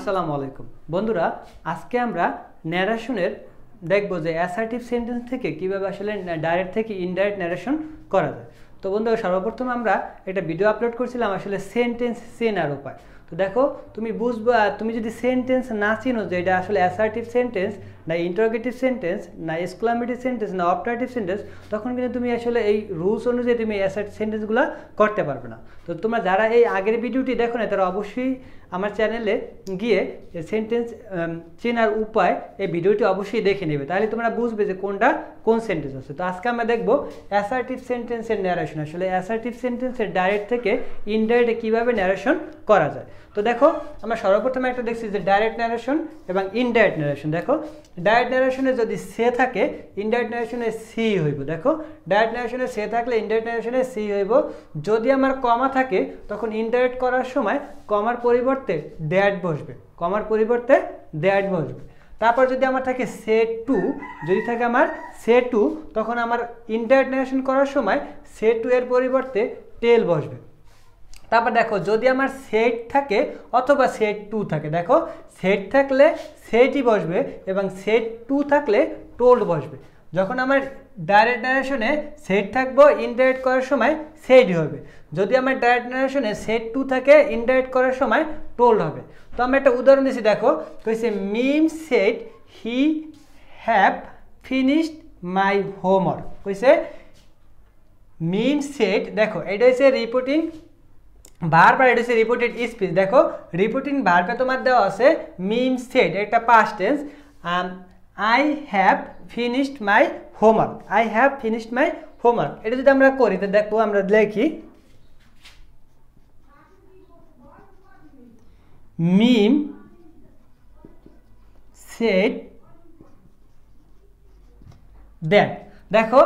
আসসালামু আলাইকুম বন্ধুরা, আজকে আমরা ন্যারেশনের দেখবো যে অ্যাসার্টিভ সেন্টেন্স থেকে কিভাবে আসলে ডাইরেক্ট থেকে ইনডাইরেক্ট ন্যারেশন করা যায়। তো বন্ধুরা, সর্বপ্রথম আমরা একটা ভিডিও আপলোড করছিলাম আসলে সেন্টেন্স চেনার উপায়। তো দেখো, তুমি বুঝবা, তুমি যদি সেন্টেন্স না চিনো যে এটা আসলে অ্যাসার্টিভ সেন্টেন্স না ইন্টারোগেটিভ সেন্টেন্স না এক্সক্লামেটিভ সেন্টেন্স না অপারেটিভ সেন্টেন্স, তখন কিন্তু তুমি আসলে এই রুলস অনুযায়ী তুমি অ্যাসার্টিভ সেন্টেন্সগুলো করতে পারবে না। তো তোমরা যারা এই আগের ভিডিওটি দেখো না, তারা অবশ্যই আমার চ্যানেলে গিয়ে সেন্টেন্স চেনার উপায় এই ভিডিওটি অবশ্যই দেখে নেবে, তাহলে তোমরা বুঝবে যে কোনটা কোন সেন্টেন্স আছে। তো আজকে আমরা দেখবো অ্যাসার্টিভ সেন্টেন্সের ন্যারেশন, আসলে অ্যাসার্টিভ সেন্টেন্সের ডাইরেক্ট থেকে ইনডাইরেক্টে কীভাবে ন্যারেশন করা যায়। তো দেখো, আমরা সর্বপ্রথমে একটা দেখছি যে ডাইরেক্ট ন্যারেশন এবং ইনডাইরেক্ট ন্যারেশন। দেখো, ডাইরেক্ট ন্যারেশনে যদি সে থাকে, ইনডাইরেক্ট ন্যারেশনে সি হইব। দেখো, ডাইরেক্ট ন্যারেশনে সে থাকলে ইনডাইরেক্ট ন্যারেশনে সি হইব। যদি আমার কমা থাকে, তখন ইনডাইরেক্ট করার সময় কমার পরিবর্তে দ্যাট বসবে, কমার পরিবর্তে দ্যাট বসবে। তারপর যদি আমার থাকে সে টু, যদি থাকে আমার সে টু, তখন আমার ইনডাইরেক্ট ন্যারেশন করার সময় সে টু এর পরিবর্তে টেল বসবে। তারপর দেখো, যদি আমার সেট থাকে অথবা সেট টু থাকে, দেখো সেট থাকলে সেটই বসবে এবং সেট টু থাকলে টোল্ড বসবে। যখন আমার ডাইরেক্ট ন্যারেশনে সেট থাকবো, ইনডাইরেক্ট করার সময় সেটই হবে। যদি আমার ডাইরেক্ট ন্যারেশনে সেট টু থাকে, ইনডাইরেক্ট করার সময় টোল্ড হবে। তো আমরা একটা উদাহরণ দিচ্ছি। দেখো, কইছে Meem said he have finished my homework. কইছে মিম সেড, দেখো এটা হচ্ছে রিপোর্টিং ভার্ব আর এটা হচ্ছে রিপোর্টেড স্পিচ। দেখো, রিপোর্টিং ভার্বে তোমার দেওয়া আছে মিম সেড, একটা past tense. I have finished my homework, I have finished my homework. এটা যদি আমরা করি, তো দেখো আমরা লিখি মিম সেড দ্যাট। দেখো,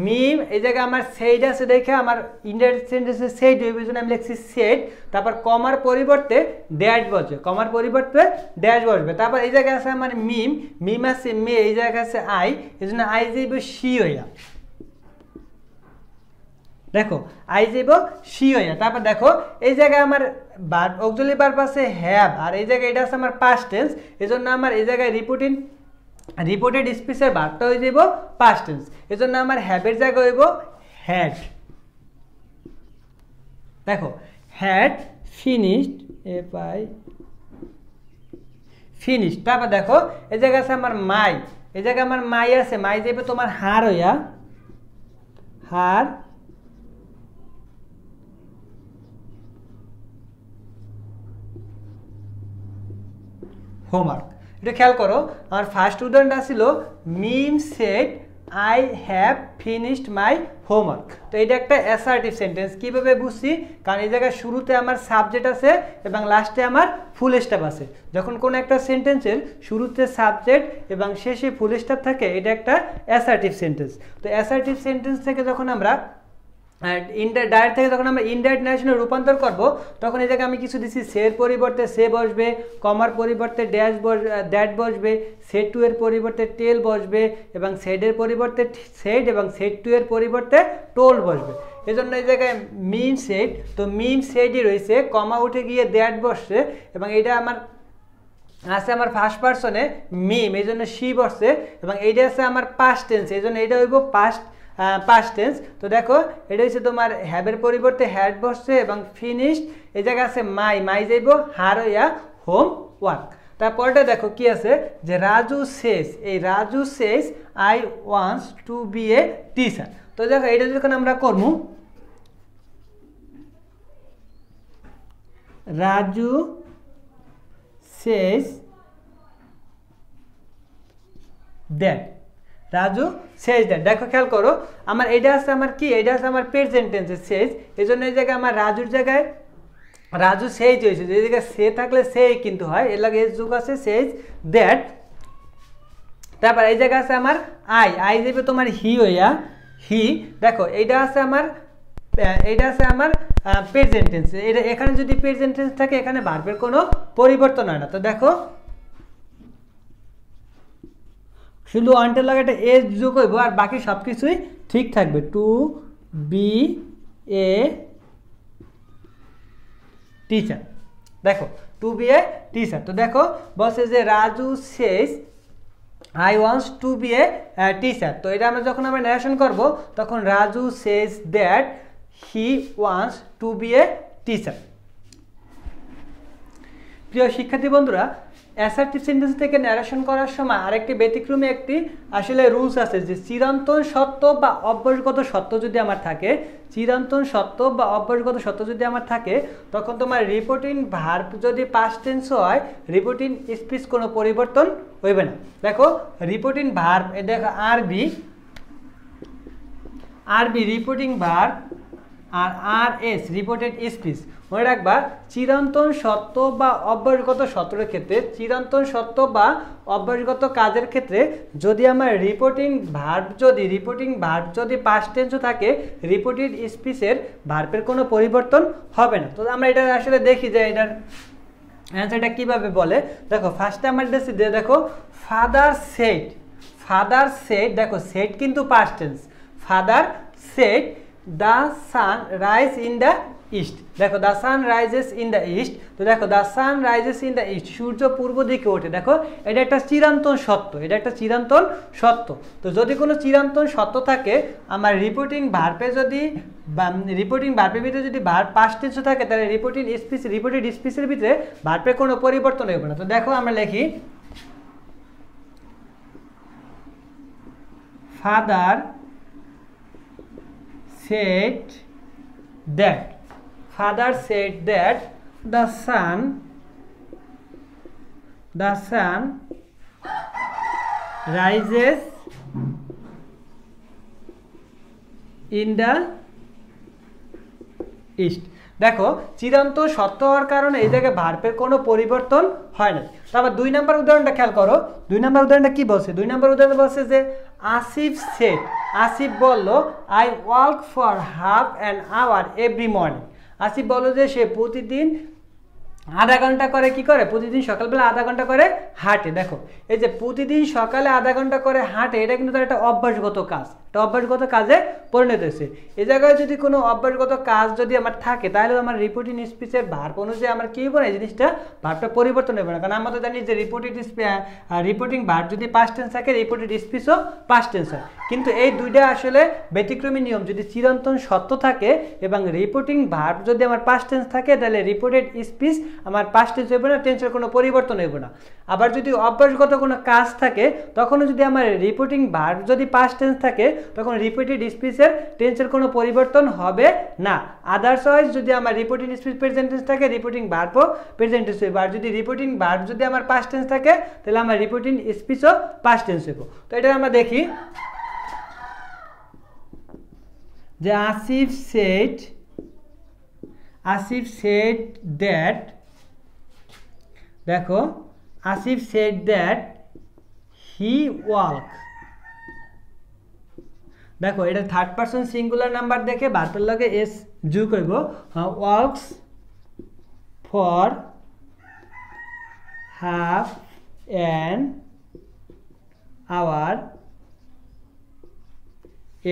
মিম এই জায়গায় আমার সেড আছে, দেখে আমার ইনডাইরেক্ট সেন্টেন্সে সেড হইবে, জন্য আমি লিখছি সেড। তারপর কমার পরিবর্তে ড্যাশ বসবে, কমার পরিবর্তে ড্যাশ বসবে। তারপর এই জায়গায় আছে আমার মিম, মিম আছে মে, এই জায়গায় আছে আই, এই জন্য আই যাইব সি হইয়া। দেখো, আই যাইব সি হইয়া। তারপর দেখো, এই জায়গায় আমার ভার্ব অক্সিলারি ভার্ব আছে হ্যাভ, আর এই জায়গায় এটা আছে আমার পাস্ট টেন্স, এই জন্য আমার এই জায়গায় রিপোর্টেড স্পিচের ভার্বটা হয়ে যাব পাস্ট টেন্স, এজন্য আমার হ্যাভের জায়গা হইব হ্যাড। দেখো, had finished, F I finished. তারপর দেখো, এই জায়গায় আছে আমার মাই, এই জায়গায় আমার মাই আছে, মাই যাবে তোমার হার হইয়া, হার হোমওয়ার্ক। এটা খেয়াল করো, আমার ফার্স্ট উদাহরণটা ছিল Meem said I have finished my homework. তো এটা একটা অ্যাসার্টিভ সেন্টেন্স। কীভাবে বুঝছি? কারণ এই জায়গায় শুরুতে আমার সাবজেক্ট আছে এবং লাস্টে আমার ফুল স্টপ আছে। যখন কোনো একটা সেন্টেন্সের শুরুতে সাবজেক্ট এবং শেষে ফুল স্টপ থাকে, এটা একটা অ্যাসার্টিভ সেন্টেন্স। তো অ্যাসার্টিভ সেন্টেন্স থেকে যখন আমরা ডাইরেক্ট থেকে যখন আমরা ইনডাইরেক্ট ন্যারেশনে রূপান্তর করব, তখন এই জায়গায় আমি কিছু দিচ্ছি, সের পরিবর্তে সে বসবে, কমার পরিবর্তে ড্যাশ দ্যাট বসবে, সেট টু এর পরিবর্তে টেল বসবে এবং সেডের পরিবর্তে সেড এবং সেট টু এর পরিবর্তে টোল বসবে। এই জন্য এই জায়গায় মিম সেড, তো মিম সেডই রয়েছে, কমা উঠে গিয়ে দ্যাট বসছে এবং এটা আমার আছে আমার ফার্স্ট পার্সনে মিম, এই জন্য সি বসছে এবং এইটা আছে আমার পাস্ট টেন্স, এই জন্য এটা হইব পাস্ট টেন্স। তো দেখো, এটা হচ্ছে তোমার হ্যাভের পরিবর্তে হ্যাড বসছে এবং ফিনিশড, এই জায়গায় আছে মাই, মাই যাইব হার হইয়া হোম ওয়ার্ক। তারপরটা দেখো কি আছে, যে রাজু সেজ, এই Raju says I wants to be a teacher. তো দেখো, এটা যখন আমরা করবো, Raju says that, Raju says that. দেখো, খেয়াল করো, আমার এটা আছে আমার কি, এটা আছে আমার প্রেজেন্ট টেন্সের সেজ, এই জন্য এই জায়গায় আমার রাজুর জায়গায় রাজু সেজ হয়েছে, যে জায়গায় সে থাকলে সেই কিন্তু হয়, এর লাগে এস যুগ আছে সেজ দ্যাট। তারপর এই জায়গায় আছে আমার আই, আই যাবে তোমার হি হইয়া হি। দেখো, এইটা আছে আমার প্রেজেন্ট টেন্স, এটা এখানে যদি প্রেজেন্ট টেন্স থাকে, এখানে ভার্বের কোনো পরিবর্তন হয় না। তো দেখো, শুধু ওয়ান্টের লাগে একটা এস যোগ হইব আর বাকি সব কিছুই ঠিক থাকবে। To be a teacher. দেখো টু বি এ টিচার। তো দেখো বলছে যে Raju says I wants to be a teacher. তো এটা আমরা যখন আমরা ন্যারেশন করব তখন Raju says that he wants to be a teacher. প্রিয় শিক্ষার্থী বন্ধুরা, অ্যাসার্টিভ সেন্টেন্স থেকে ন্যারেশন করার সময় আরেকটি ব্যতিক্রমী একটি আসলে রুলস আছে যে চিরন্তন সত্য বা অভ্যাসগত সত্য যদি আমার থাকে, চিরন্তন সত্য বা অভ্যাসগত সত্য যদি আমার থাকে, তখন তোমার রিপোর্টিং ভার্ব যদি পাস্ট টেন্স হয়, রিপোর্টিং স্পিচ কোনো পরিবর্তন হইবে না। দেখো রিপোর্টিং ভার্ব, দেখো আরবি রিপোর্টিং ভার্ব আর আর এস রিপোর্টেড স্পিচ। মনে রাখবা চিরন্তন সত্য বা অভ্যাসগত সত্যের ক্ষেত্রে, চিরন্তন সত্য বা অভ্যাসগত কাজের ক্ষেত্রে যদি আমার রিপোর্টিং ভার্ব যদি পাস্ট টেন্সও থাকে, রিপোর্টেড স্পিচের ভার্বের কোনো পরিবর্তন হবে না। তো আমরা এটা আসলে দেখি যে এটার অ্যান্সারটা কিভাবে বলে। দেখো ফার্স্টে আমার দেখো ফাদার সেড, দেখো সেড কিন্তু past tense. Father said the sun rise in the east. দেখো the sun rises in the east. তো দেখো the sun rises in the east, সূর্য পূর্ব দিকে ওঠে। দেখো এটা একটা চিরন্তন সত্য, এটা একটা চিরন্তন সত্য। তো যদি কোনো চিরন্তন সত্য থাকে, আমার রিপোর্টিং ভার্বে যদি রিপোর্টিং ভার্বের ভিতরে যদি ভার্ব পাস্ট টেন্সও থাকে, তাহলে রিপোর্টেড স্পিচের ভিতরে ভার্বের কোনো পরিবর্তন হবে না। তো দেখো আমরা লিখি father said that the sun rises in the east। দেখো চিরন্ত সত্য হওয়ার কারণে এই জায়গায় ভার্বের কোনো পরিবর্তন হয় না। তারপর 2 নম্বর উদাহরণটা খেয়াল করো। 2 নম্বর উদাহরণটা কি বলছে? 2 নম্বর উদাহরণ বলছে যে আসিফ বলল I walk for half an hour every morning. Asif বলল যে সে প্রতিদিন আধা ঘন্টা করে কি করে, প্রতিদিন সকালবেলা আধা ঘন্টা করে হাঁটে। দেখো এই যে প্রতিদিন সকালে আধা ঘন্টা করে হাঁটে, এটা কিন্তু তার একটা অভ্যাসগত কাজ, একটা অভ্যাসগত কাজে পরিণত হয়েছে। এই জায়গায় যদি কোনো অভ্যাসগত কাজ যদি আমার থাকে, তাহলে আমার রিপোর্টিং স্পিচের ভার্ব অনুযায়ী আমার কি হবে না, এই জিনিসটা ভার্বটা পরিবর্তন হবে না। কারণ আমরা তো জানি যে রিপোর্টিং ভার্ব যদি পাস্ট টেন্স থাকে, রিপোর্টেড স্পিচও পাস্ট টেন্স হয়। কিন্তু এই দুইটা আসলে ব্যতিক্রমী নিয়ম। যদি চিরন্তন সত্য থাকে এবং রিপোর্টিং ভার্ব যদি আমার পাস্ট টেন্স থাকে, তাহলে রিপোর্টেড স্পিচ আমার পাস্ট টেন্স হবে না, টেন্সের কোনো পরিবর্তন হবে না। আবার যদি অভ্যাসগত কোনো কাজ থাকে, তখনও যদি আমার রিপোর্টিং ভার্ব যদি পাস্ট টেন্স থাকে, তখন রিপোর্টেড স্পিচের টেন্সের কোনো পরিবর্তন হবে না। আদারওয়াইজ যদি আমার রিপোর্টিং স্পিচ প্রেজেন্ট টেন্স থাকে, রিপোর্টিং ভার্বও প্রেজেন্ট টেন্স হবে। আর যদি রিপোর্টিং ভার্ব যদি আমার পাস্ট টেন্স থাকে, তাহলে আমার রিপোর্টিং স্পিচও পাস্ট টেন্স হবে। তো এটা আমরা দেখি যে আসিফ said that, দেখো Asif said that he walk। দেখো এটা থার্ড পারসন সিঙ্গুলার নাম্বার দেখে ভার্বের লগে এস যোগ করব। Works for half an hour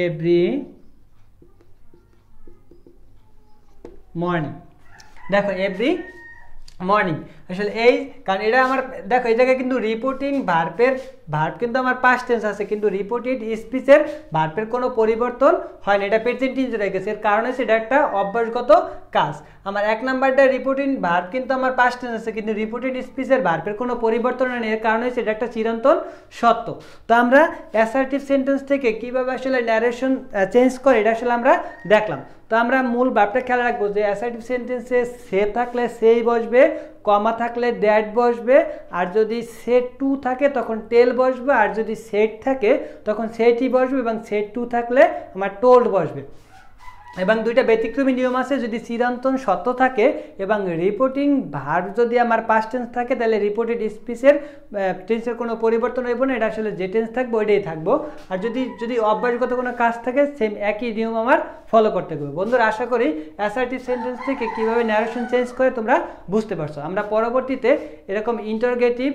every morning. দেখো এভরি মর্নিং আসলে এই, কারণ এটা আমার দেখো এই জায়গায় কিন্তু রিপোর্টিং ভার্ব কিন্তু আমার পাস্ট টেন্স আছে, কিন্তু রিপোর্টেড স্পিচের ভার্বের কোনো পরিবর্তন হয় না, এটা প্রেজেন্ট টেন্সে রেখেছে। এর কারণে সেটা একটা অভ্যাসগত কাজ। আমার 1 নাম্বারটা রিপোর্টিং ভার্ব কিন্তু আমার পাস্ট টেন্স আছে, কিন্তু রিপোর্টেড স্পিচের ভার্বের কোনো পরিবর্তন হয় না, এর কারণে সেটা একটা চিরন্তন সত্য। তো আমরা অ্যাসার্টিভ সেন্টেন্স থেকে কিভাবে আসলে ন্যারেশন চেঞ্জ করে, এটা আসলে আমরা দেখলাম। তো আমরা মূল ভার্বটা খেয়াল রাখবো যে অ্যাসার্টিভ সেন্টেন্সে সে থাকলে সেই বসবে, কমা থাকলে দ্যাট বসবে, আর যদি সেট টু থাকে তখন টেল বসবে, আর যদি সেট থাকে তখন সেটই বসবে, এবং সেট টু থাকলে আমার টোল্ড বসবে। এবং দুইটা ব্যতিক্রমী নিয়ম আছে, যদি চিরন্তন সত্য থাকে এবং রিপোর্টিং ভার্ব যদি আমার পাস্ট টেন্স থাকে, তাহলে রিপোর্টেড স্পিচের টেন্সের কোনো পরিবর্তন হইব না, এটা আসলে যে টেন্স থাকবে ওইটাই থাকবো। আর যদি অভ্যাসগত কোনো কাজ থাকে, সেম একই নিয়ম আমার ফলো করতে হবে। বন্ধুরা, আশা করি অ্যাসার্টিভ সেন্টেন্স থেকে কীভাবে ন্যারেশন চেঞ্জ করে তোমরা বুঝতে পারছো। আমরা পরবর্তীতে এরকম ইন্টারোগেটিভ,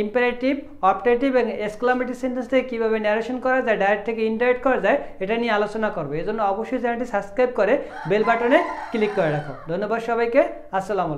ইম্পারেটিভ, অপটেটিভ এবং এক্সক্লামেটিভ সেন্টেন্স থেকে কীভাবে ন্যারেশন করা যায়, ডাইরেক্ট থেকে ইনডাইরেক্ট করা যায়, এটা নিয়ে আলোচনা করবো। এই জন্য অবশ্যই চ্যানেলটি সাবস্ক্রাইব করে বেল বাটনে ক্লিক করে রাখো। ধন্যবাদ সবাইকে। আসসালামু আলাইকুম।